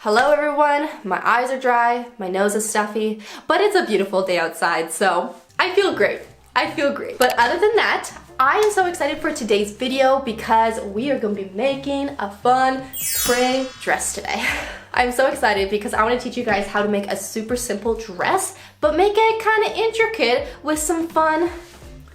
Hello everyone, my eyes are dry, my nose is stuffy, but it's a beautiful day outside, so I feel great. I feel great. But other than that, I am so excited for today's video because we are going to be making a fun spring dress today. I'm so excited because I want to teach you guys how to make a super simple dress, but make it kind of intricate with some fun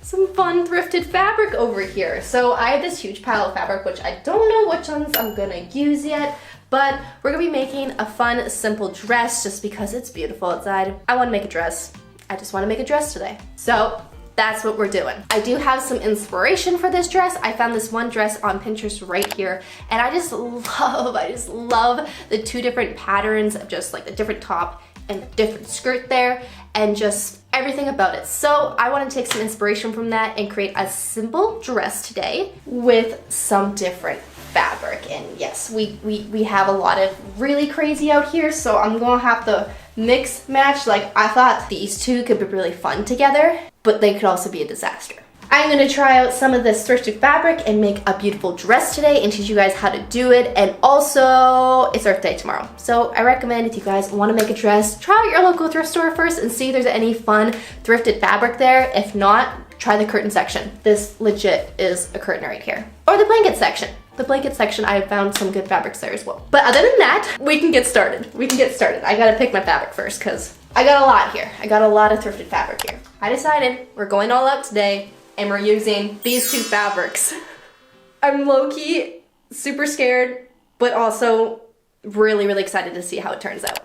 thrifted fabric over here. So I have this huge pile of fabric, which I don't know which ones I'm gonna use yet, but we're gonna be making a fun, simple dress just because it's beautiful outside. I wanna make a dress. I just wanna make a dress today. So that's what we're doing. I do have some inspiration for this dress. I found this one dress on Pinterest right here, and I just love the two different patterns of just like the different top and the different skirt there, and just everything about it. So I want to take some inspiration from that and create a simple dress today with some different fabric. And yes, we have a lot of really crazy out here, so I'm gonna have to mix match. Like, I thought these two could be really fun together, but they could also be a disaster. I'm gonna try out some of this thrifted fabric and make a beautiful dress today and teach you guys how to do it. And also, it's Earth Day tomorrow. So I recommend if you guys wanna make a dress, try out your local thrift store first and see if there's any fun thrifted fabric there. If not, try the curtain section. This legit is a curtain right here. Or the blanket section. The blanket section, I found some good fabrics there as well. But other than that, we can get started. I gotta pick my fabric first because I got a lot here. I got a lot of thrifted fabric here. I decided we're going all out today, and we're using these two fabrics. I'm low-key super scared, but also really excited to see how it turns out.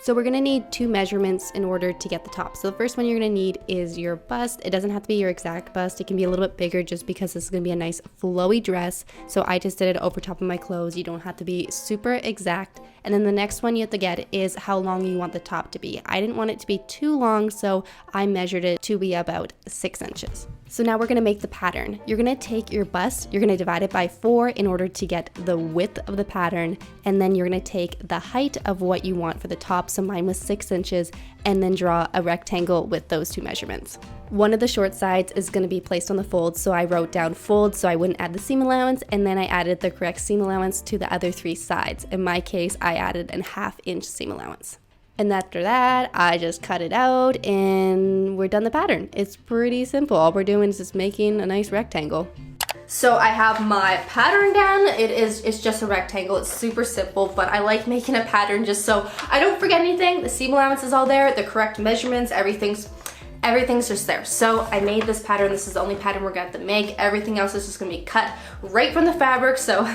So we're gonna need two measurements in order to get the top. So the first one you're gonna need is your bust. It doesn't have to be your exact bust. It can be a little bit bigger just because this is gonna be a nice flowy dress. So I just did it over top of my clothes. You don't have to be super exact. And then the next one you have to get is how long you want the top to be. I didn't want it to be too long, so I measured it to be about 6 inches. So now we're gonna make the pattern. You're gonna take your bust, you're gonna divide it by 4 in order to get the width of the pattern, and then you're gonna take the height of what you want for the top, so mine was 6 inches, and then draw a rectangle with those two measurements. One of the short sides is gonna be placed on the fold, so I wrote down fold so I wouldn't add the seam allowance, and then I added the correct seam allowance to the other 3 sides. In my case, I added a 1/2 inch seam allowance. And after that, I just cut it out and we're done the pattern. It's pretty simple. All we're doing is just making a nice rectangle. So I have my pattern down. It's just a rectangle. It's super simple, but I like making a pattern just so I don't forget anything. The seam allowance is all there, the correct measurements, everything's just there. So I made this pattern. This is the only pattern we're gonna have to make. Everything else is just gonna be cut right from the fabric, so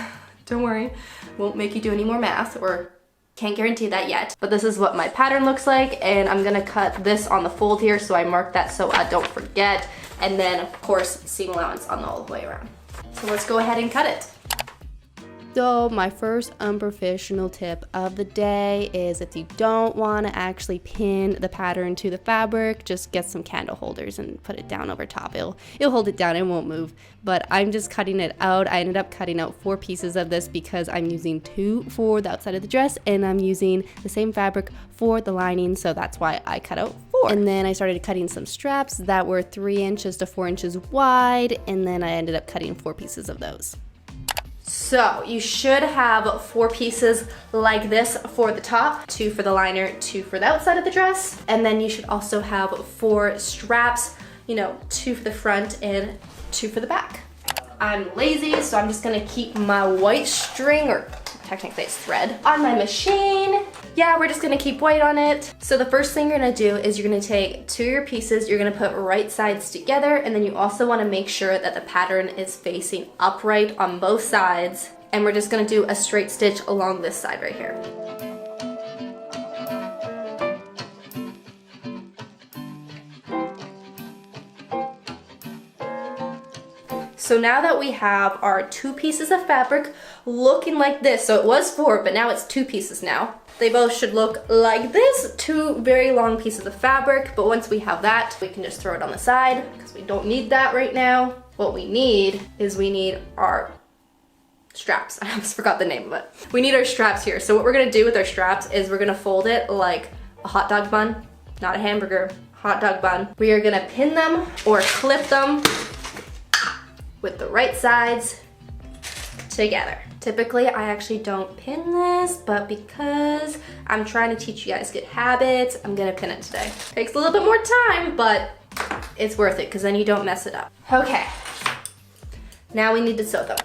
don't worry. Won't make you do any more math, or can't guarantee that yet, but this is what my pattern looks like, and I'm gonna cut this on the fold here, so I mark that so I don't forget, and then of course seam allowance on the all the way around. So let's go ahead and cut it. So my first unprofessional tip of the day is if you don't want to actually pin the pattern to the fabric, just get some candle holders and put it down over top. It'll hold it down, it won't move. But I'm just cutting it out. I ended up cutting out 4 pieces of this because I'm using 2 for the outside of the dress and I'm using the same fabric for the lining, so that's why I cut out 4. And then I started cutting some straps that were 3 inches to 4 inches wide, and then I ended up cutting 4 pieces of those. So you should have 4 pieces like this for the top, 2 for the liner, 2 for the outside of the dress, and then you should also have 4 straps, 2 for the front and 2 for the back. I'm lazy, so I'm just gonna keep my white string, or technically it's thread, on my machine. Yeah, we're just gonna keep white on it. So the first thing you're gonna do is you're gonna take 2 of your pieces, you're gonna put right sides together, and then you also wanna make sure that the pattern is facing upright on both sides. And we're just gonna do a straight stitch along this side right here. So now that we have our 2 pieces of fabric looking like this, so it was 4, but now it's 2 pieces now. They both should look like this, 2 very long pieces of fabric, but once we have that, we can just throw it on the side because we don't need that right now. What we need is our straps. I almost forgot the name of it. We need our straps here. So what we're gonna do with our straps is we're gonna fold it like a hot dog bun, not a hamburger, hot dog bun. We are gonna pin them or clip them with the right sides together. Typically, I actually don't pin this, but because I'm trying to teach you guys good habits, I'm gonna pin it today. Takes a little bit more time, but it's worth it because then you don't mess it up. Okay, now we need to sew them.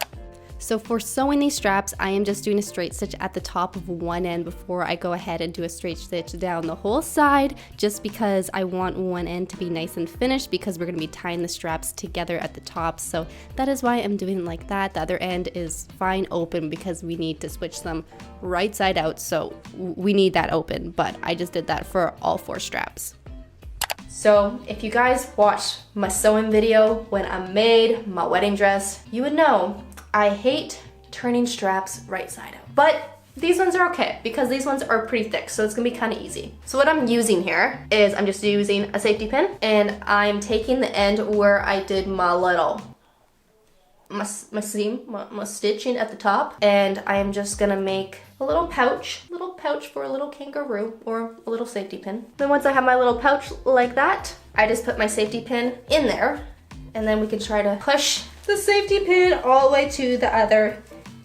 So for sewing these straps, I am just doing a straight stitch at the top of one end before I go ahead and do a straight stitch down the whole side, just because I want one end to be nice and finished because we're gonna be tying the straps together at the top. So that is why I'm doing it like that. The other end is fine open because we need to switch them right side out. So we need that open, but I just did that for all 4 straps. So if you guys watched my sewing video when I made my wedding dress, you would know I hate turning straps right side out. But these ones are okay because these ones are pretty thick, so it's gonna be kind of easy. So what I'm using here is I'm just using a safety pin, and I'm taking the end where I did my little my stitching at the top, and I am just gonna make a little pouch for a little kangaroo or a little safety pin. Then once I have my little pouch like that, I just put my safety pin in there, and then we can try to push the safety pin all the way to the other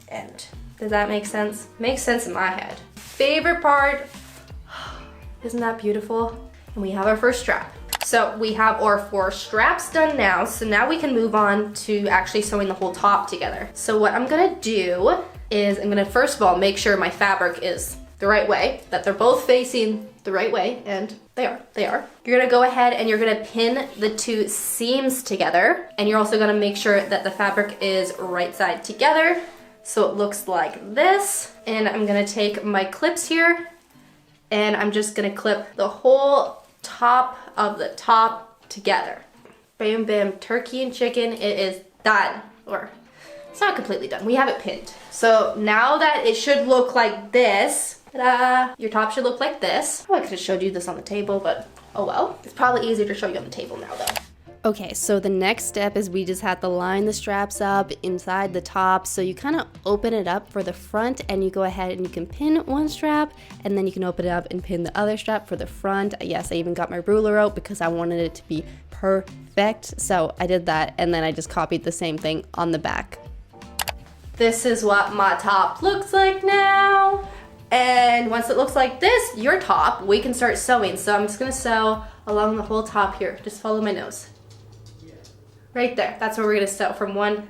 end. Does that make sense? Makes sense in my head. Favorite part, isn't that beautiful? And we have our first strap. So we have our 4 straps done now, so now we can move on to actually sewing the whole top together. So what I'm gonna do is I'm gonna first of all make sure my fabric is the right way, that they're both facing the right way, and they are. You're gonna go ahead and you're gonna pin the 2 seams together, and you're also gonna make sure that the fabric is right side together, so it looks like this. And I'm gonna take my clips here, and I'm just gonna clip the whole top of the top together. Bam, bam, turkey and chicken, it is done. Or, it's not completely done, we have it pinned. So now that it should look like this, ta-da! Your top should look like this. Oh, I could have showed you this on the table, but oh well. It's probably easier to show you on the table now though. Okay, so the next step is we just have to line the straps up inside the top. So you kind of open it up for the front, and you go ahead and you can pin one strap, and then you can open it up and pin the other strap for the front. Yes, I even got my ruler out because I wanted it to be perfect. So I did that, and then I just copied the same thing on the back. This is what my top looks like now. And once it looks like this, your top, we can start sewing. So I'm just gonna sew along the whole top here. Just follow my nose. Right there, that's where we're gonna sew from one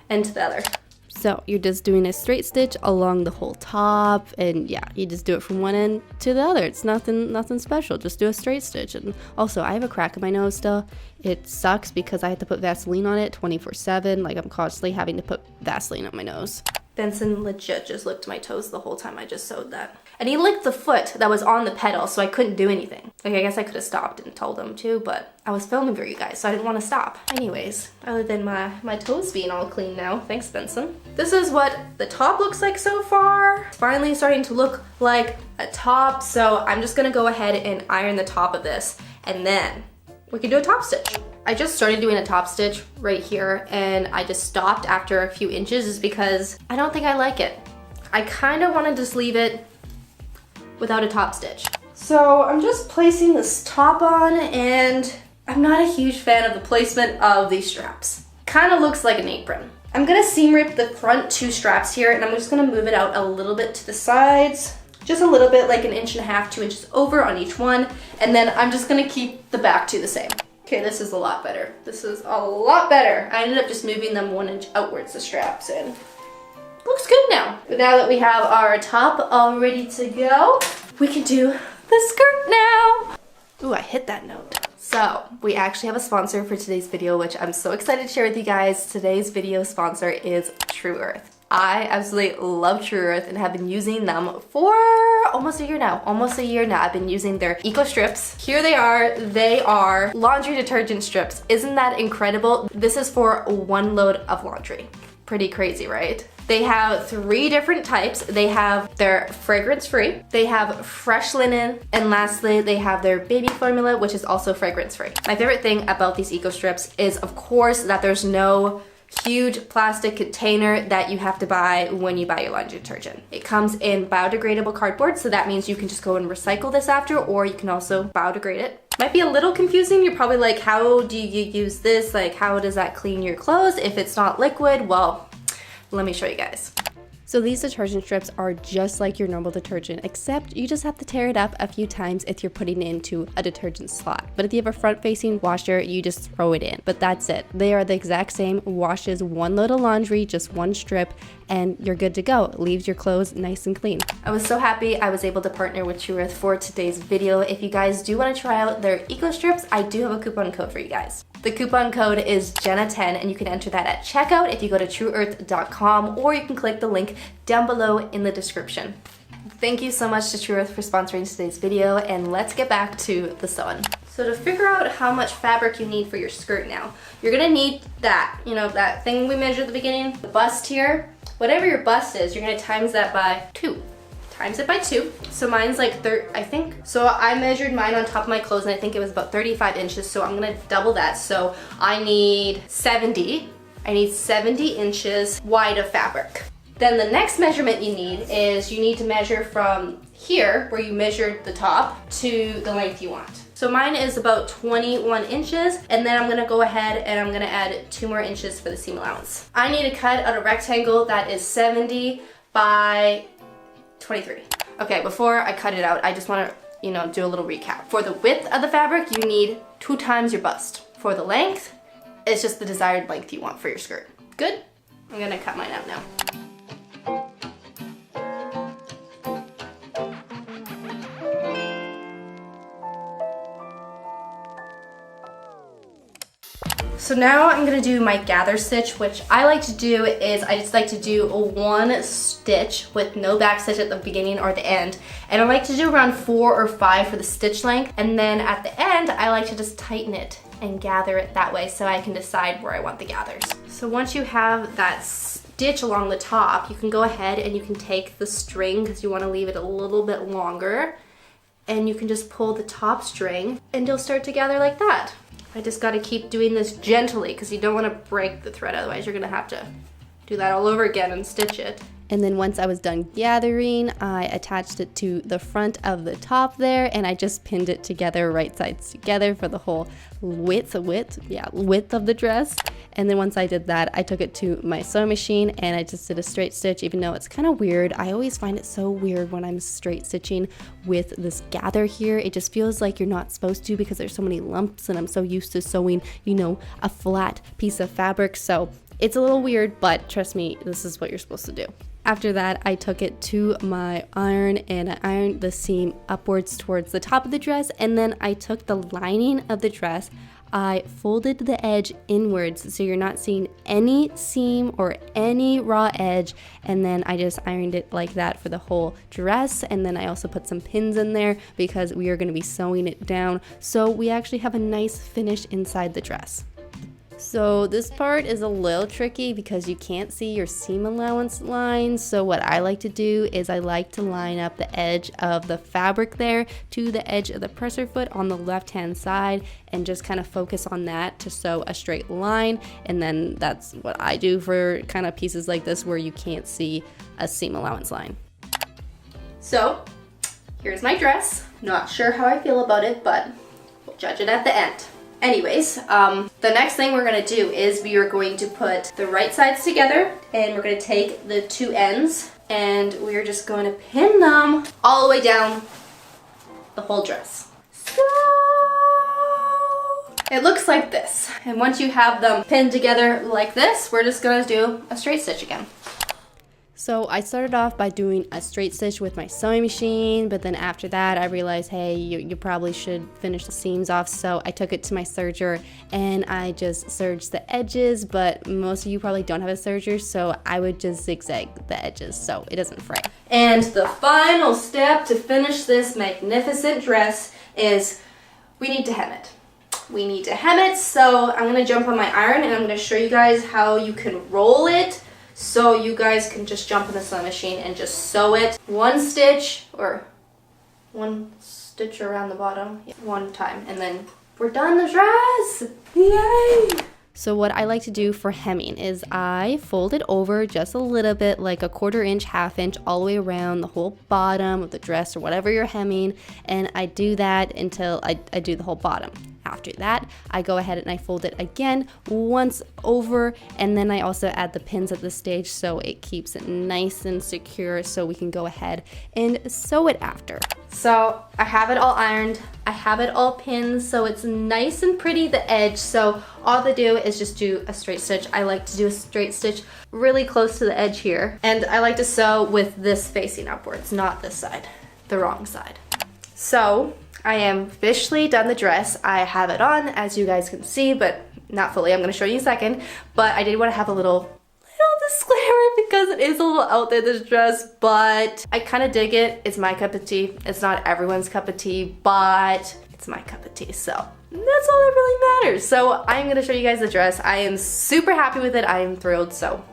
end to the other. So you're just doing a straight stitch along the whole top, and yeah, you just do it from one end to the other. It's nothing special, just do a straight stitch. And also, I have a crack in my nose still. It sucks because I have to put Vaseline on it 24/7. Like, I'm constantly having to put Vaseline on my nose. Benson legit just licked my toes the whole time I just sewed that. And he licked the foot that was on the pedal, so I couldn't do anything. Like, I guess I could have stopped and told him to, but I was filming for you guys, so I didn't want to stop. Anyways, other than my toes being all clean now, thanks Benson. This is what the top looks like so far. It's finally starting to look like a top, so I'm just gonna go ahead and iron the top of this, and then we can do a top stitch. I just started doing a top stitch right here, and I just stopped after a few inches just because I don't think I like it. I kind of want to just leave it without a top stitch. So I'm just placing this top on, and I'm not a huge fan of the placement of these straps. Kind of looks like an apron. I'm gonna seam rip the front 2 straps here, and I'm just gonna move it out a little bit to the sides. Just a little bit, like 1.5 inches, 2 inches over on each one, and then I'm just gonna keep the back 2 the same. Okay, this is a lot better. This is a lot better. I ended up just moving them 1 inch outwards, the straps, and looks good now. But now that we have our top all ready to go, we can do the skirt now. Ooh, I hit that note. So we actually have a sponsor for today's video, which I'm so excited to share with you guys. Today's video sponsor is True Earth. I absolutely love True Earth and have been using them for almost a year now. I've been using their eco strips. Here they are laundry detergent strips. Isn't that incredible? This is for 1 load of laundry. Pretty crazy, right? They have 3 different types. They have their fragrance-free, they have fresh linen, and lastly, they have their baby formula, which is also fragrance-free. My favorite thing about these eco strips is, of course, that there's no huge plastic container that you have to buy when you buy your laundry detergent. It comes in biodegradable cardboard, so that means you can just go and recycle this after, or you can also biodegrade it. Might be a little confusing. You're probably like, how do you use this? Like, how does that clean your clothes if it's not liquid? Well, Let me show you guys. So these detergent strips are just like your normal detergent, except you just have to tear it up a few times if you're putting it into a detergent slot. But if you have a front-facing washer, you just throw it in. But that's it. They are the exact same, washes one load of laundry, just one strip, and you're good to go. It leaves your clothes nice and clean. I was so happy I was able to partner with THRIFT for today's video. If you guys do want to try out their eco strips, I do have a coupon code for you guys. The coupon code is Jenna10 and you can enter that at checkout if you go to trueearth.com, or you can click the link down below in the description. Thank you so much to THRIFT for sponsoring today's video, and let's get back to the sewing. So to figure out how much fabric you need for your skirt now, you're gonna need that, you know, that thing we measured at the beginning, the bust here. Whatever your bust is, you're gonna times that by 2. Times it by 2. So mine's like I think. So I measured mine on top of my clothes and I think it was about 35 inches. So I'm gonna double that. So I need 70. I need 70 inches wide of fabric. Then the next measurement you need is you need to measure from here, where you measured the top, to the length you want. So mine is about 21 inches, and then I'm gonna go ahead and I'm gonna add 2 more inches for the seam allowance. I need to cut out a rectangle that is 70 by 23. Okay, before I cut it out, I just wanna, you know, do a little recap. For the width of the fabric, you need 2 times your bust. For the length, it's just the desired length you want for your skirt. Good? I'm gonna cut mine out now. So now I'm gonna do my gather stitch, which I like to do is I just like to do a 1 stitch with no back stitch at the beginning or the end. And I like to do around 4 or 5 for the stitch length. And then at the end, I like to just tighten it and gather it that way so I can decide where I want the gathers. So once you have that stitch along the top, you can go ahead and you can take the string, because you wanna leave it a little bit longer, and you can just pull the top string and you'll start to gather like that. I just gotta keep doing this gently because you don't want to break the thread, otherwise you're gonna have to do that all over again and stitch it. And then once I was done gathering, I attached it to the front of the top there, and I just pinned it together, right sides together, for the whole width of the dress. And then once I did that, I took it to my sewing machine and I just did a straight stitch, even though it's kind of weird. I always find it so weird when I'm straight stitching with this gather here. It just feels like you're not supposed to because there's so many lumps, and I'm so used to sewing, you know, a flat piece of fabric. So it's a little weird, but trust me, this is what you're supposed to do. After that, I took it to my iron and I ironed the seam upwards towards the top of the dress, and then I took the lining of the dress, I folded the edge inwards so you're not seeing any seam or any raw edge, and then I just ironed it like that for the whole dress. And then I also put some pins in there because we are going to be sewing it down, so we actually have a nice finish inside the dress. So this part is a little tricky because you can't see your seam allowance lines. So what I like to do is I like to line up the edge of the fabric there to the edge of the presser foot on the left hand side and just kind of focus on that to sew a straight line. And then that's what I do for kind of pieces like this where you can't see a seam allowance line. So here's my dress. Not sure how I feel about it, but we'll judge it at the end. Anyways, the next thing we're going to do is we are going to put the right sides together, and we're going to take the 2 ends and we're just going to pin them all the way down the whole dress. So it looks like this. And once you have them pinned together like this, we're just going to do a straight stitch again. So I started off by doing a straight stitch with my sewing machine, but then after that I realized, hey, you probably should finish the seams off. So I took it to my serger and I just serged the edges, but most of you probably don't have a serger, so I would just zigzag the edges so it doesn't fray. And the final step to finish this magnificent dress is we need to hem it. We need to hem it, so I'm gonna jump on my iron and I'm gonna show you guys how you can roll it, so you guys can just jump in the sewing machine and just sew it. 1 stitch or 1 stitch around the bottom, 1 time, and then we're done the dress. Yay! So what I like to do for hemming is I fold it over just a little bit, like a 1/4 inch, 1/2 inch, all the way around the whole bottom of the dress or whatever you're hemming, and I do that until I do the whole bottom. After that, I go ahead and I fold it again once over, and then I also add the pins at this stage so it keeps it nice and secure so we can go ahead and sew it after. So I have it all ironed, I have it all pinned so it's nice and pretty, the edge, so all to do is just do a straight stitch. I like to do a straight stitch really close to the edge here, and I like to sew with this facing upwards, not this side, the wrong side. So I am officially done the dress. I have it on, as you guys can see, but not fully. I'm going to show you in a second, but I did want to have a little disclaimer because it is a little out there, this dress, but I kind of dig it. It's my cup of tea. It's not everyone's cup of tea, but it's my cup of tea, so that's all that really matters. So I'm going to show you guys the dress. I am super happy with it. I am thrilled, so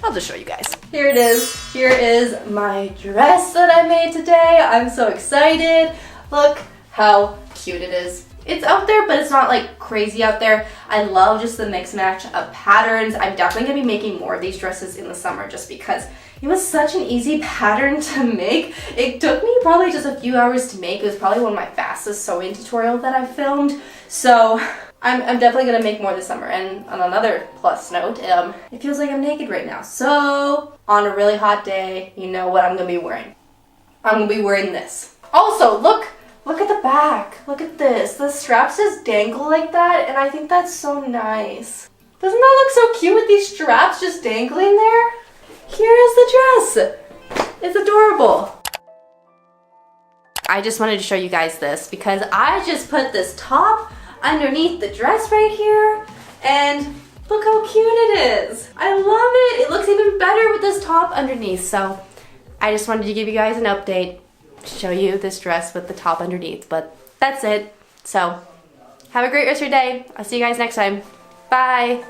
I'll just show you guys. Here it is. Here is my dress that I made today. I'm so excited. Look how cute it is. It's out there, but it's not like crazy out there. I love just the mix match of patterns. I'm definitely gonna be making more of these dresses in the summer just because it was such an easy pattern to make. It took me probably just a few hours to make. It was probably one of my fastest sewing tutorials that I've filmed. So I'm definitely gonna make more this summer. And on another plus note, it feels like I'm naked right now. So on a really hot day, you know what I'm gonna be wearing. I'm gonna be wearing this. Also, look at the back. Look at this. The straps just dangle like that, and I think that's so nice. Doesn't that look so cute with these straps just dangling there? Here is the dress. It's adorable. I just wanted to show you guys this because I just put this top underneath the dress right here, and look how cute it is. I love it. It looks even better with this top underneath, so I just wanted to give you guys an update. Show you this dress with the top underneath, but that's it. So have a great rest of your day. I'll see you guys next time. Bye.